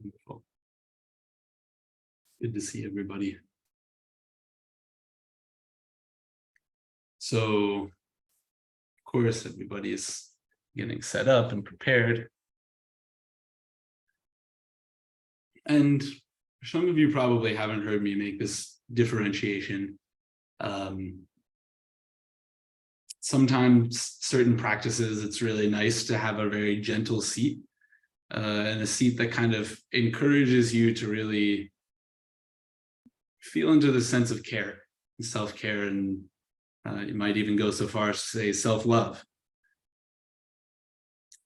Wonderful. Good to see everybody. So, of course, everybody is getting set up and prepared. And some of you probably haven't heard me make this differentiation. Sometimes certain practices, it's really nice to have a very gentle seat and a seat that kind of encourages you to really feel into the sense of care and self-care, and you might even go so far as to say self-love.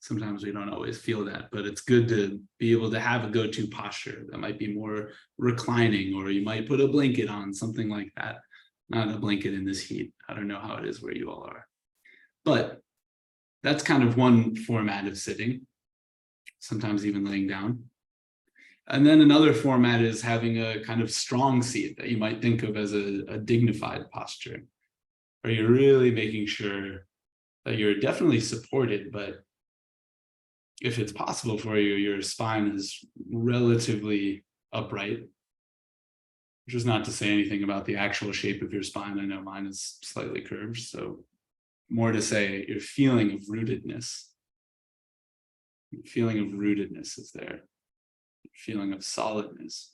Sometimes we don't always feel that, but it's good to be able to have a go-to posture that might be more reclining, or you might put a blanket on, something like that. Not a blanket in this heat. I don't know how it is where you all are. But that's kind of one format of sitting, sometimes even laying down. And then another format is having a kind of strong seat that you might think of as a dignified posture, where you're really making sure that you're definitely supported, but if it's possible for you, your spine is relatively upright, which is not to say anything about the actual shape of your spine. I know mine is slightly curved, so more to say your feeling of rootedness. The feeling of rootedness is there. The feeling of solidness.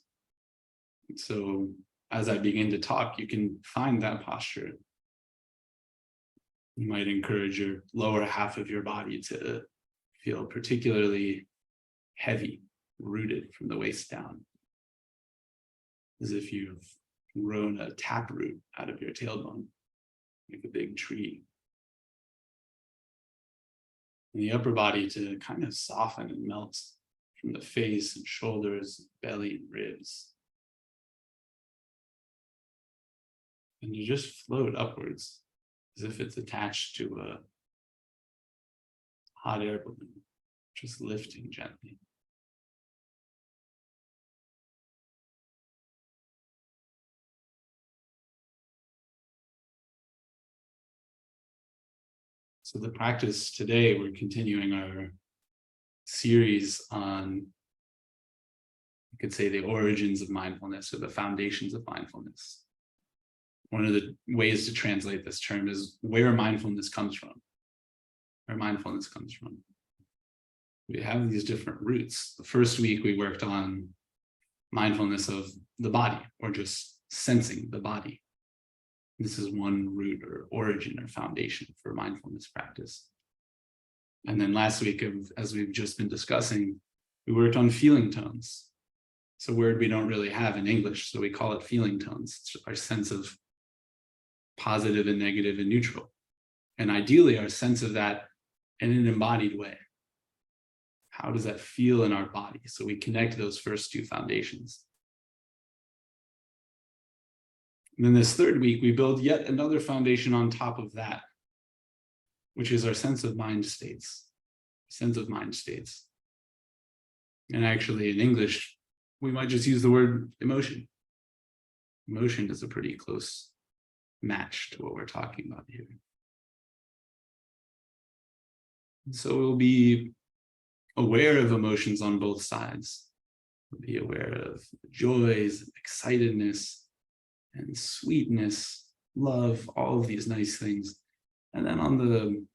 And so as I begin to talk, you can find that posture. You might encourage your lower half of your body to feel particularly heavy, rooted from the waist down, as if you've grown a taproot out of your tailbone, like a big tree. And the upper body to kind of soften and melt from the face and shoulders, belly and ribs. And you just float upwards as if it's attached to a hot air balloon, just lifting gently. So the practice today, we're continuing our series on, you could say, the origins of mindfulness or the foundations of mindfulness. One of the ways to translate this term is where mindfulness comes from. Where mindfulness comes from. We have these different roots. The first week we worked on mindfulness of the body, or just sensing the body. This is one root or origin or foundation for mindfulness practice. And then last week, as we've just been discussing, we worked on feeling tones. It's a word we don't really have in English, so we call it feeling tones. It's our sense of positive and negative and neutral. And ideally, our sense of that in an embodied way. How does that feel in our body? So we connect those first two foundations. And then this third week, we build yet another foundation on top of that, which is our sense of mind states. Sense of mind states. And actually, in English, we might just use the word emotion. Emotion is a pretty close match to what we're talking about here. So we'll be aware of emotions on both sides. We'll be aware of joys, excitedness, and sweetness, love, all of these nice things. And then on the,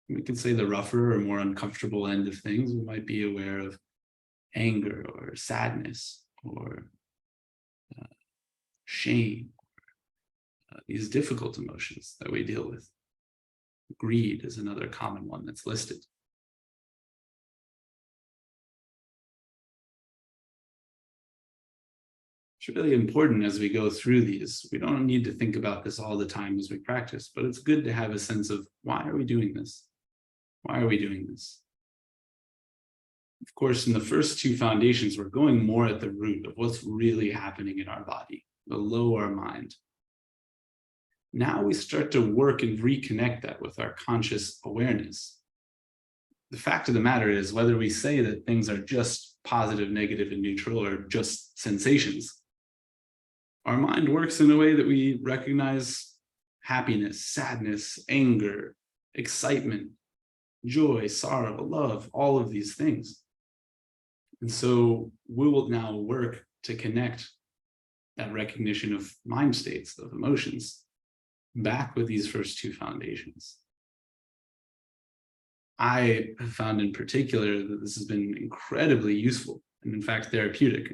we could say the rougher or more uncomfortable end of things, we might be aware of anger or sadness or shame, these difficult emotions that we deal with. Greed is another common one that's listed. It's really important as we go through these. We don't need to think about this all the time as we practice, but it's good to have a sense of, why are we doing this? Why are we doing this? Of course, in the first two foundations, we're going more at the root of what's really happening in our body, below our mind. Now we start to work and reconnect that with our conscious awareness. The fact of the matter is, whether we say that things are just positive, negative, and neutral, or just sensations, our mind works in a way that we recognize happiness, sadness, anger, excitement, joy, sorrow, love, all of these things. And so we will now work to connect that recognition of mind states, of emotions, back with these first two foundations. I have found in particular that this has been incredibly useful and, in fact, therapeutic.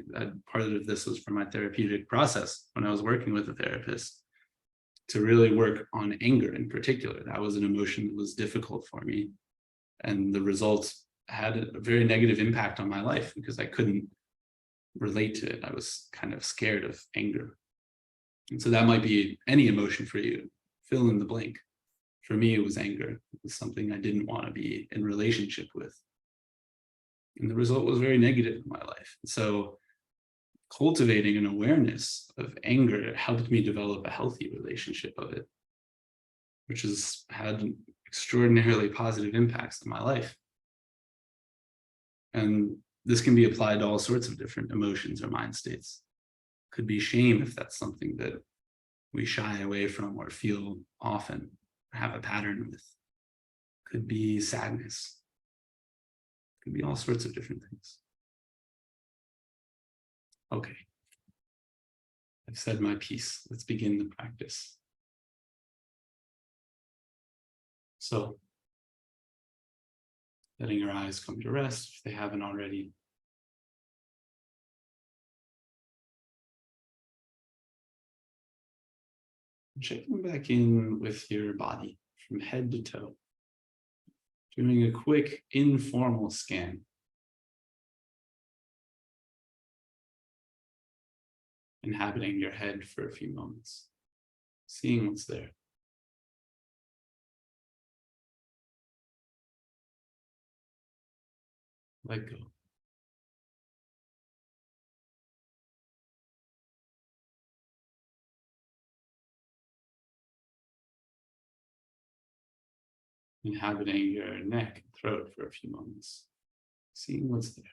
Part of this was for my therapeutic process when I was working with a therapist, to really work on anger in particular. That was an emotion that was difficult for me. And the results had a very negative impact on my life because I couldn't relate to it. I was kind of scared of anger. And so that might be any emotion for you. Fill in the blank. For me, it was anger. It was something I didn't want to be in relationship with. And the result was very negative in my life. So cultivating an awareness of anger helped me develop a healthy relationship of it, which has had extraordinarily positive impacts on my life. And this can be applied to all sorts of different emotions or mind states. Could be shame if that's something that we shy away from or feel often, or have a pattern with. Could be sadness. Could be all sorts of different things. Okay. I've said my piece. Let's begin the practice. So, letting your eyes come to rest if they haven't already. Checking back in with your body from head to toe. Doing a quick informal scan. Inhabiting your head for a few moments. Seeing what's there. Let go. Inhabiting your neck and throat for a few moments. Seeing what's there.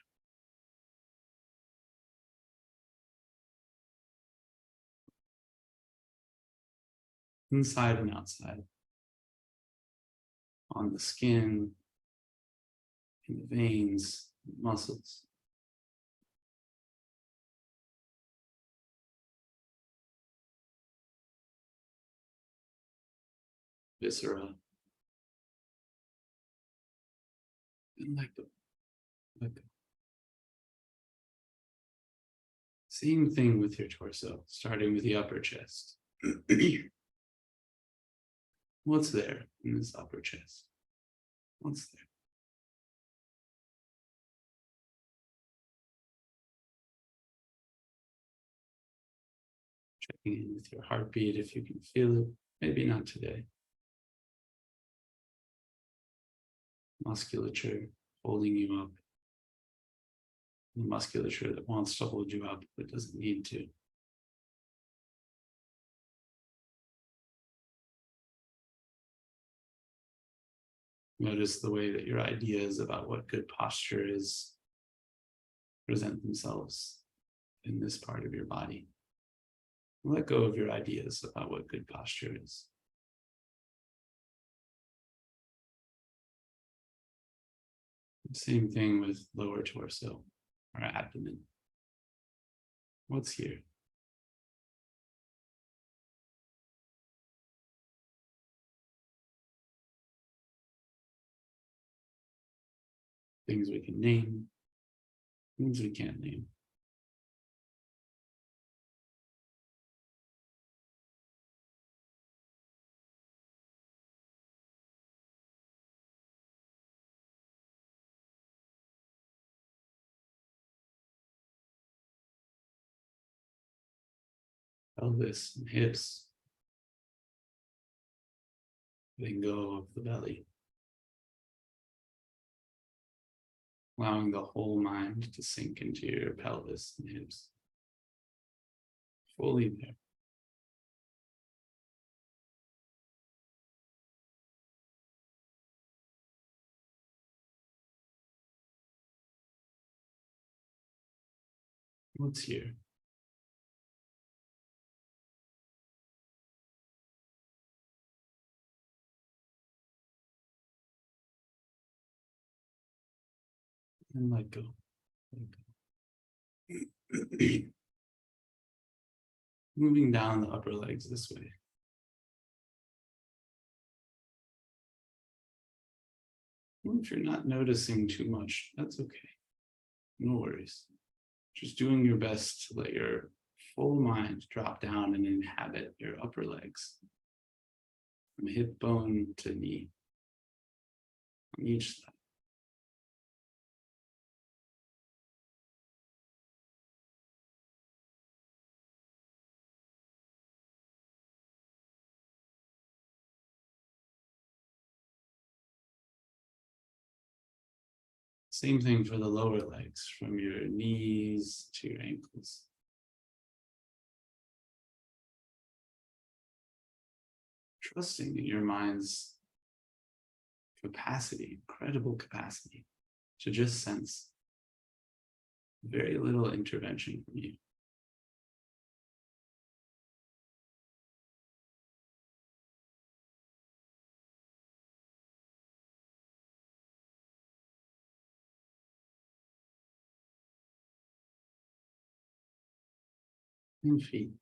Inside and outside. On the skin, in the veins, muscles. Viscera. And let go. Let go. Same thing with your torso, starting with the upper chest. What's there in this upper chest? What's there? Checking in with your heartbeat if you can feel it. Maybe not today. Musculature holding you up. The musculature that wants to hold you up but doesn't need to. Notice the way that your ideas about what good posture is present themselves in this part of your body. Let go of your ideas about what good posture is. Same thing with lower torso or abdomen. What's here? Things we can name, things we can't name. Pelvis and hips. Letting go of the belly. Allowing the whole mind to sink into your pelvis and hips. Fully there. What's here? And let go. Let go. Moving down the upper legs this way. If you're not noticing too much, that's okay. No worries. Just doing your best to let your full mind drop down and inhabit your upper legs. From hip bone to knee. On each side. Same thing for the lower legs, from your knees to your ankles. Trusting in your mind's capacity, incredible capacity, to just sense. Very little intervention from you. And feet.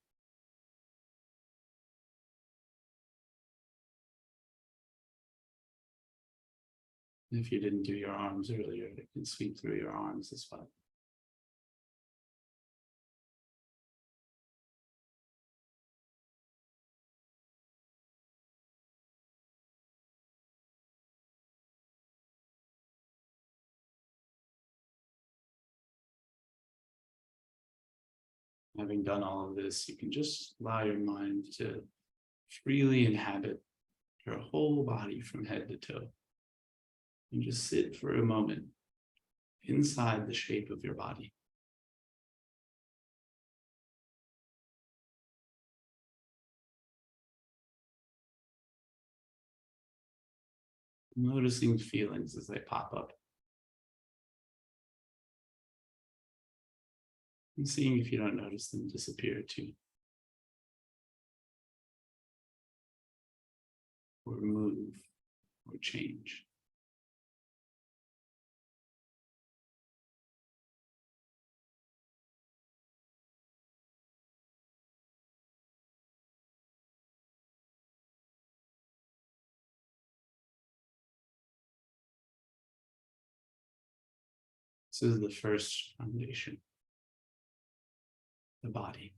If you didn't do your arms earlier, it can sweep through your arms as well. Having done all of this, you can just allow your mind to freely inhabit your whole body from head to toe. And just sit for a moment inside the shape of your body. Noticing feelings as they pop up. And seeing if you don't notice them disappear too. Or move, or change. This is the first foundation. The body.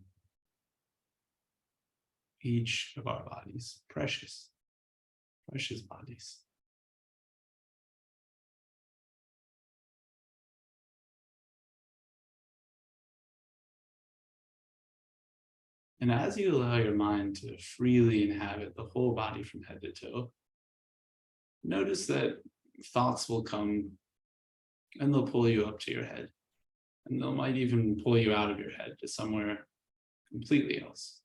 Each of our bodies, precious, precious bodies. And as you allow your mind to freely inhabit the whole body from head to toe, notice that thoughts will come and they'll pull you up to your head. And they might even pull you out of your head to somewhere completely else.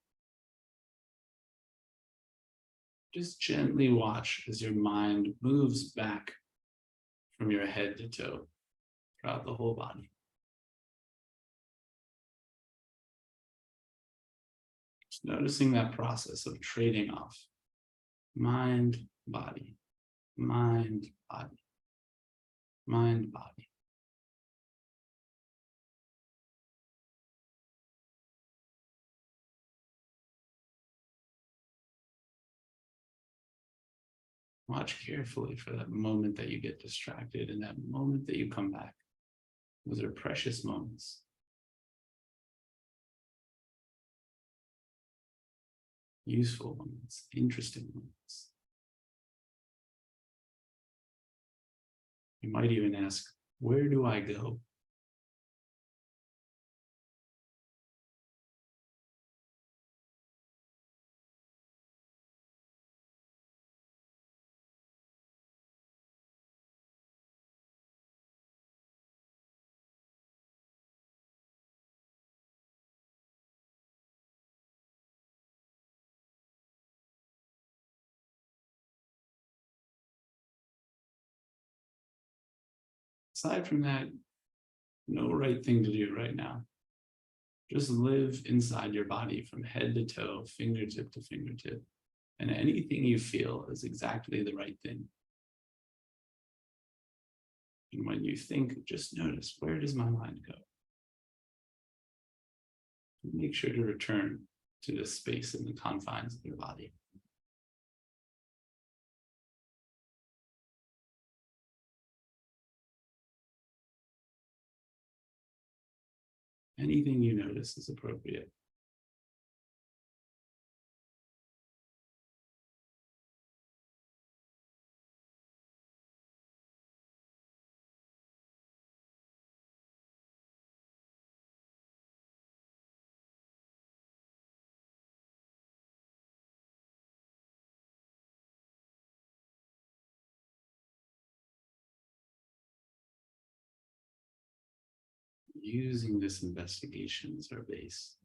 Just gently watch as your mind moves back from your head to toe throughout the whole body. Just noticing that process of trading off mind, body, mind, body, mind, body. Watch carefully for that moment that you get distracted and that moment that you come back. Those are precious moments. Useful moments, interesting moments. You might even ask, where do I go? Aside from that, no right thing to do right now. Just live inside your body from head to toe, fingertip to fingertip. And anything you feel is exactly the right thing. And when you think, just notice, where does my mind go? Make sure to return to the space in the confines of your body. Anything you notice is appropriate. Using this investigation as our base.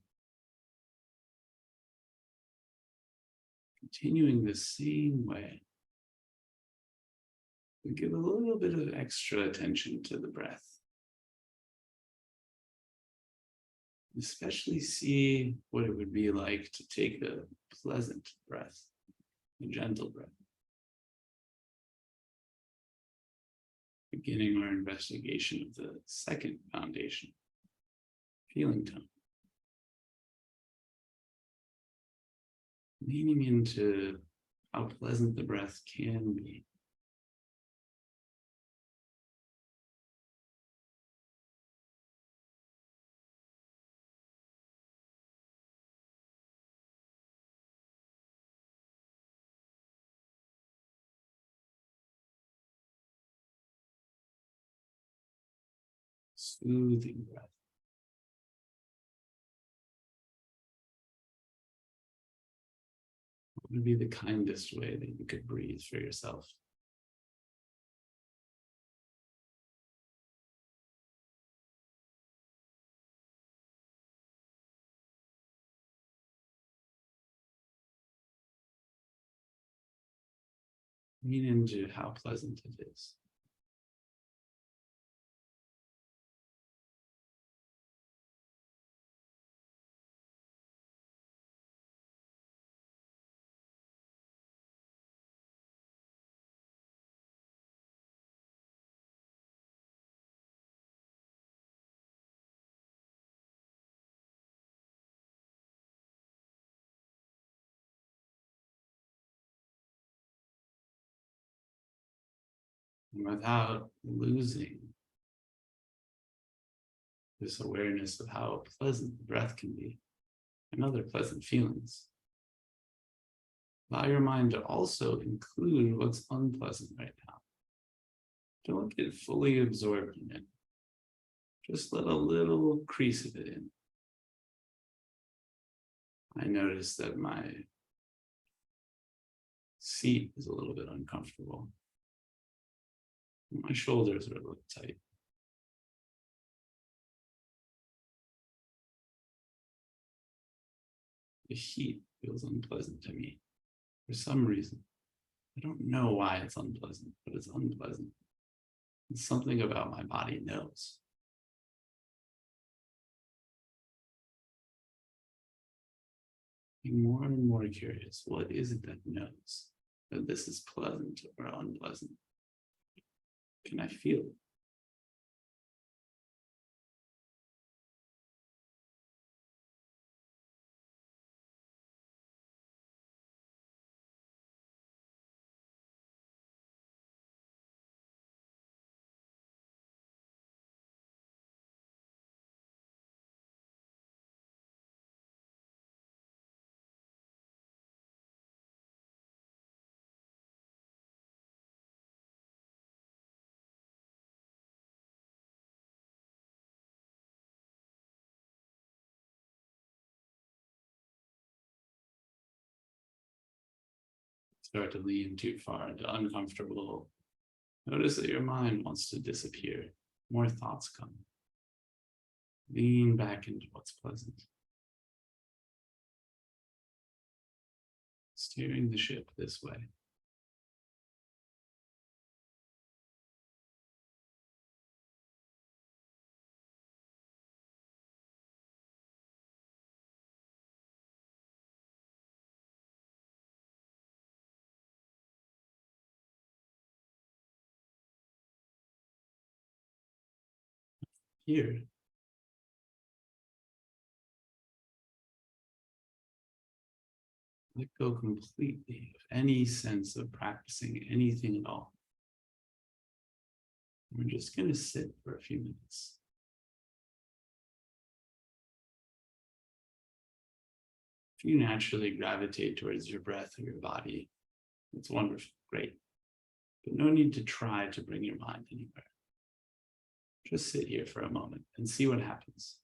Continuing the same way. We give a little bit of extra attention to the breath. Especially see what it would be like to take a pleasant breath, a gentle breath. Beginning our investigation of the second foundation, feeling tone. Leaning into how pleasant the breath can be. Soothing breath. What would be the kindest way that you could breathe for yourself? Lean into how pleasant it is. And without losing this awareness of how pleasant the breath can be and other pleasant feelings. Allow your mind to also include what's unpleasant right now. Don't get fully absorbed in it. Just let a little crease of it in. I noticed that my seat is a little bit uncomfortable. My shoulders are a little tight. The heat feels unpleasant to me for some reason. I don't know why it's unpleasant, but it's unpleasant. And something about my body knows. Being more and more curious, what is it that knows that this is pleasant or unpleasant? Can I feel it? Start to lean too far into uncomfortable. Notice that your mind wants to disappear. More thoughts come. Lean back into what's pleasant. Steering the ship this way. Here, Let go completely of any sense of practicing anything at all. We're just going to sit for a few minutes. If you naturally gravitate towards your breath or your body, it's wonderful, great. But no need to try to bring your mind anywhere. Just sit here for a moment and see what happens.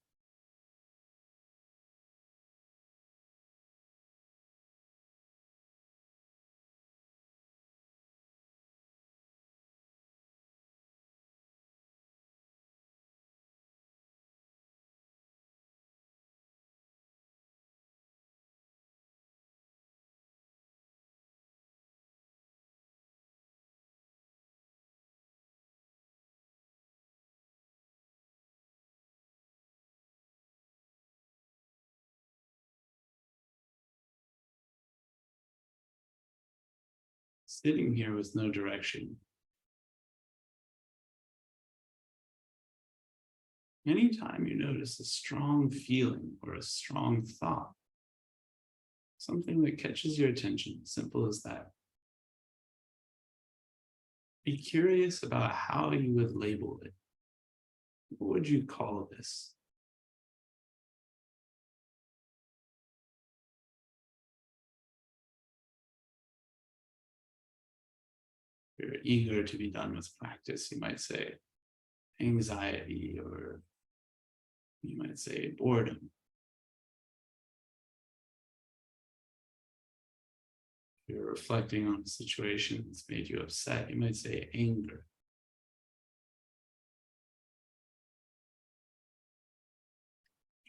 Sitting here with no direction. Anytime you notice a strong feeling or a strong thought, something that catches your attention, simple as that, be curious about how you would label it. What would you call this? If you're eager to be done with practice, you might say anxiety, or you might say boredom. If you're reflecting on a situation that's made you upset, you might say anger.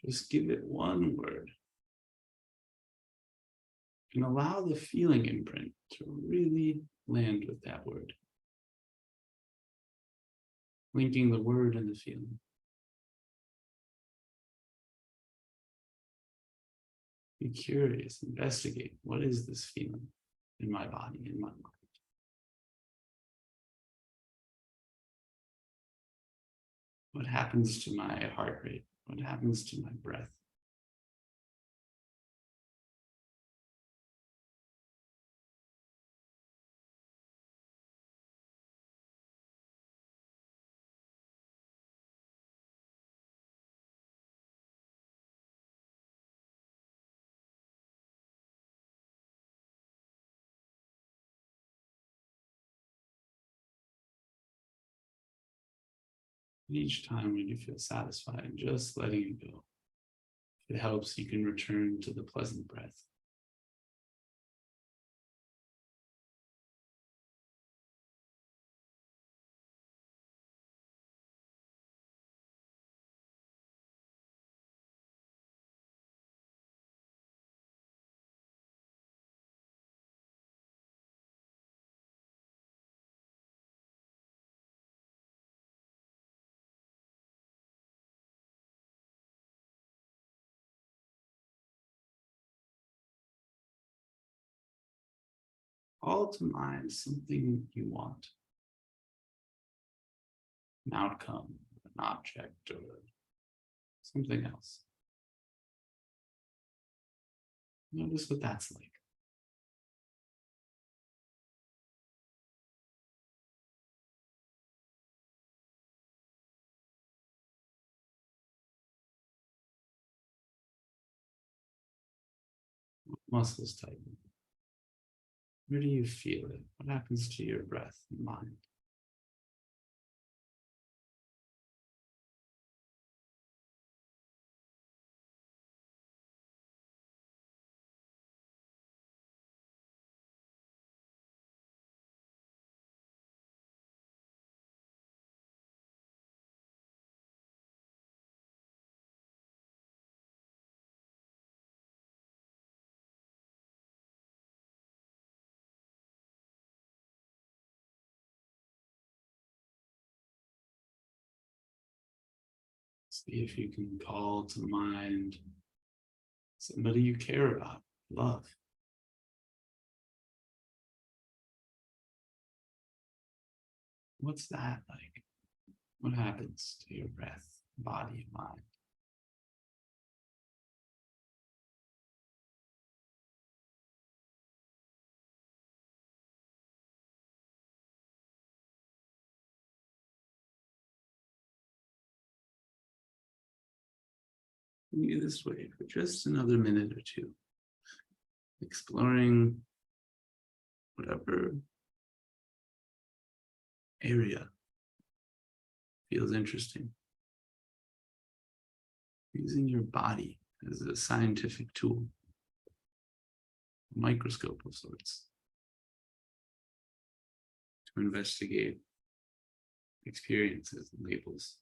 Just give it one word and allow the feeling imprint to really land with that word. Linking the word and the feeling. Be curious, investigate. What is this feeling in my body, in my mind? What happens to my heart rate? What happens to my breath? Each time when you feel satisfied, just letting it go. If it helps, you can return to the pleasant breath. Call to mind something you want, an outcome, an object, or something else. Notice what that's like. Muscles tighten. Where do you feel it? What happens to your breath and mind? See if you can call to mind somebody you care about, love. What's that like? What happens to your breath, body, and mind? continue this way for just another minute or two, exploring whatever area feels interesting. Using your body as a scientific tool, a microscope of sorts, to investigate experiences and labels.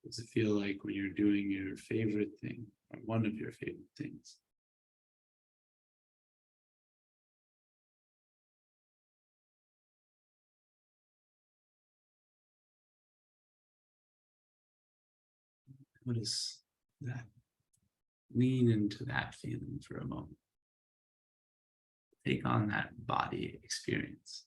Does it feel like when you're doing your favorite thing, or one of your favorite things, notice that. Lean into that feeling for a moment. Take on that body experience.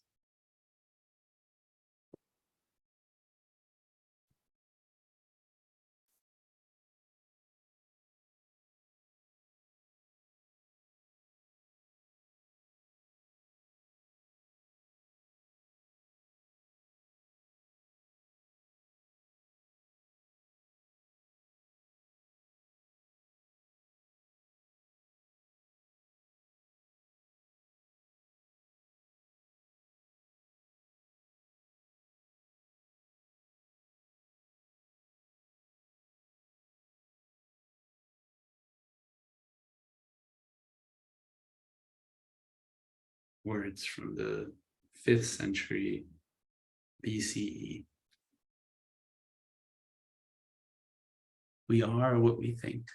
Words from the 5th century BCE. We are what we think.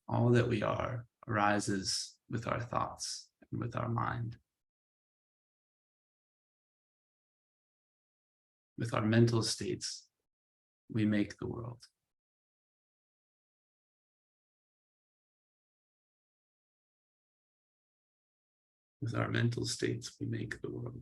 All that we are arises with our thoughts and with our mind. With our mental states, we make the world. With our mental states, we make the world.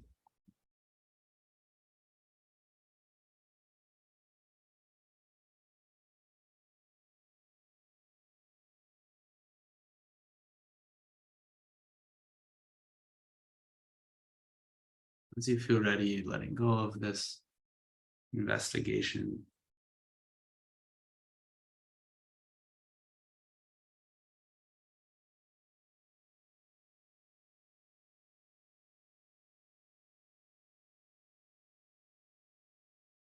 As you feel ready, letting go of this investigation,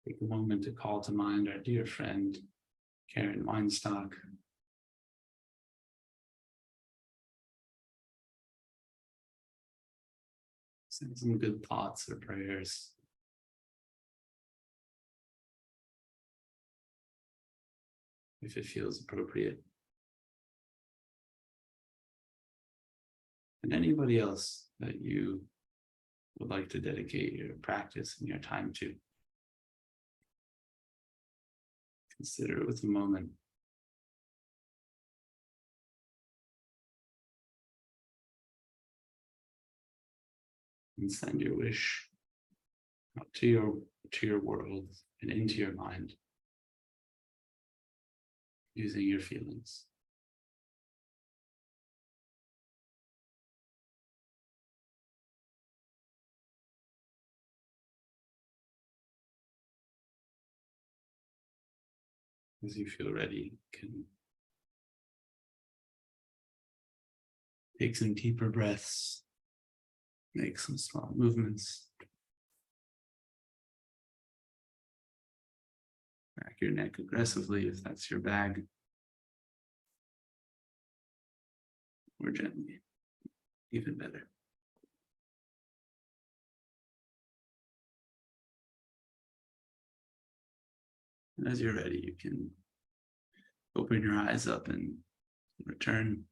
take a moment to call to mind our dear friend, Karen Weinstock. Send some good thoughts or prayers. If it feels appropriate. And anybody else that you would like to dedicate your practice and your time to. Consider it with a moment. And send your wish out to your world and into your mind using your feelings. As you feel ready, you can take some deeper breaths, make some small movements. Back your neck aggressively if that's your bag. Or gently, even better. As you're ready, you can open your eyes up and return